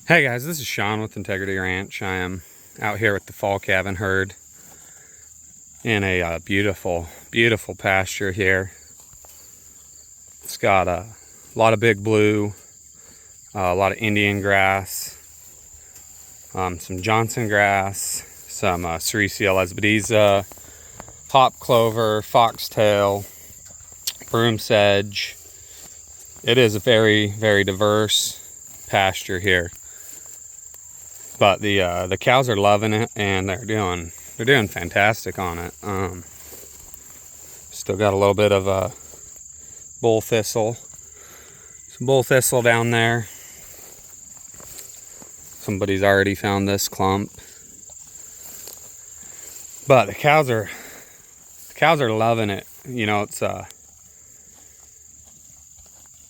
Hey guys, this is Sean with Integrity Ranch. I am out here with the fall calving herd in a beautiful, beautiful pasture here. It's got a lot of big blue, a lot of Indian grass, some Johnson grass, some Sericea lesbedeza, hop clover, foxtail, broom sedge. It is a very, very diverse pasture here. But the cows are loving it, and they're doing fantastic on it. Still got a little bit of a bull thistle, some bull thistle down there. Somebody's already found this clump, but the cows are loving it. You know, it's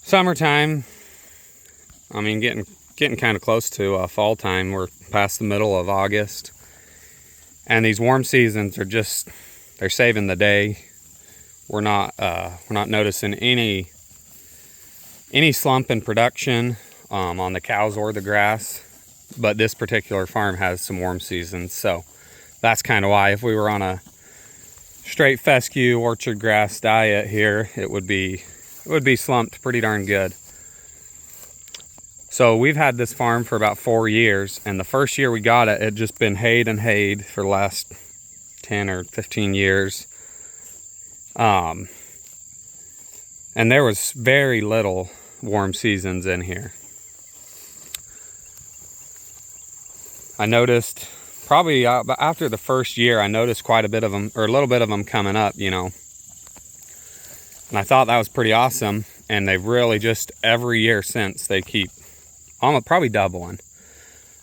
summertime. I mean, getting kind of close to fall time. We're past the middle of August, and these warm seasons are they're saving the day. We're not noticing any slump in production on the cows or the grass, but this particular farm has some warm seasons, so that's kind of why. If we were on a straight fescue orchard grass diet here, it would be slumped pretty darn good. So we've had this farm for about 4 years, and the first year we got it, it just been hayed and hayed for the last 10 or 15 years. And there was very little warm seasons in here. I noticed probably after the first year, I noticed quite a bit of them, or a little bit of them coming up, you know. And I thought that was pretty awesome, and they've really just every year since, they keep almost probably doubling.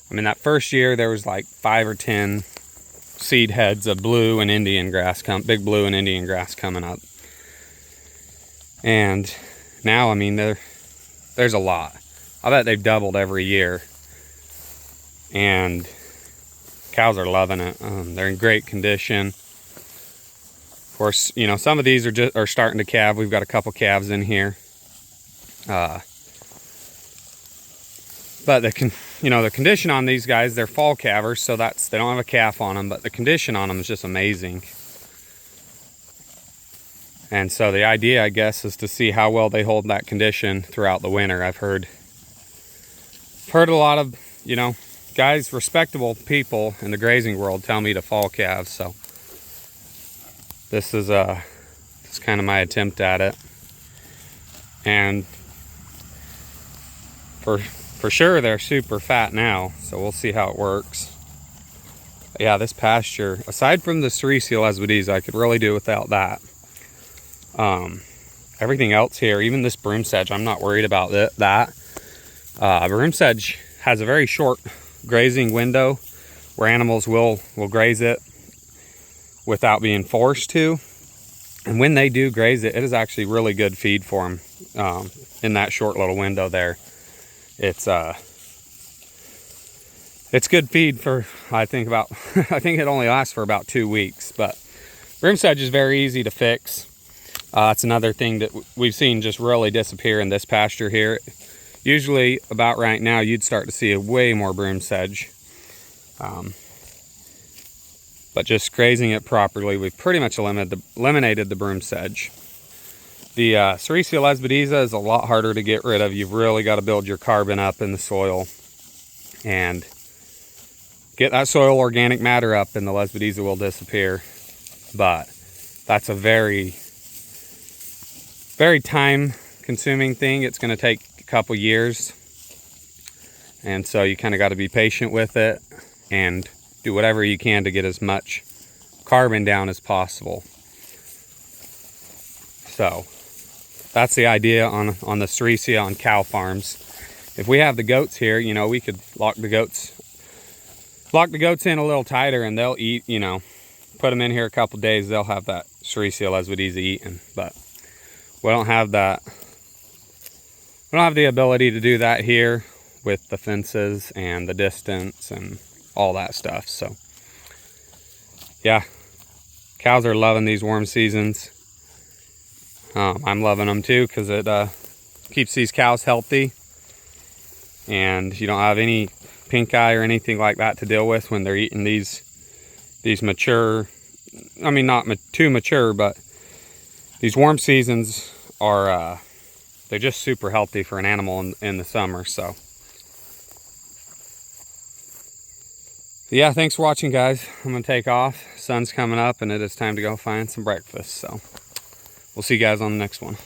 I mean, that first year there was like 5 or 10 seed heads of blue and Indian grass, big blue and Indian grass coming up. And now, I mean, there's a lot. I bet they've doubled every year. And cows are loving it. They're in great condition. Of course, you know, some of these are starting to calve. We've got a couple calves in here. But the condition on these guys, they're fall calvers, so they don't have a calf on them, but the condition on them is just amazing. And so the idea, I guess, is to see how well they hold that condition throughout the winter. I've heard a lot of, you know, guys, respectable people in the grazing world tell me to fall calve, so this is kind of my attempt at it. And for sure, they're super fat now, so we'll see how it works. But yeah, this pasture, aside from the Sericea lesbedeza, I could really do without that. Everything else here, even this broom sedge, I'm not worried about that. Broom sedge has a very short grazing window where animals will graze it without being forced to. And when they do graze it, it is actually really good feed for them in that short little window there. It's good feed for, I think it only lasts for about 2 weeks, but broom sedge is very easy to fix. It's another thing that we've seen just really disappear in this pasture here. Usually about right now, you'd start to see way more broom sedge. But just grazing it properly, we've pretty much eliminated the broom sedge. The Sericea lesbedeza is a lot harder to get rid of. You've really got to build your carbon up in the soil and get that soil organic matter up, and the lesbedeza will disappear. But that's a very, very time-consuming thing. It's going to take a couple years, and so you kind of got to be patient with it and do whatever you can to get as much carbon down as possible. So that's the idea on the Sericea on cow farms. If we have the goats here, you know, we could lock the goats in a little tighter, and they'll eat, you know, put them in here a couple days, they'll have that Sericea lesbedeza eaten. But we don't have that. We don't have the ability to do that here with the fences and the distance and all that stuff. So yeah, cows are loving these warm seasons. I'm loving them too, because it keeps these cows healthy. and you don't have any pink eye or anything like that to deal with when they're eating these mature, I mean not too mature, but these warm seasons are they're just super healthy for an animal in the summer. So yeah, thanks for watching, guys. I'm gonna take off. Sun's coming up and it is time to go find some breakfast. So we'll see you guys on the next one.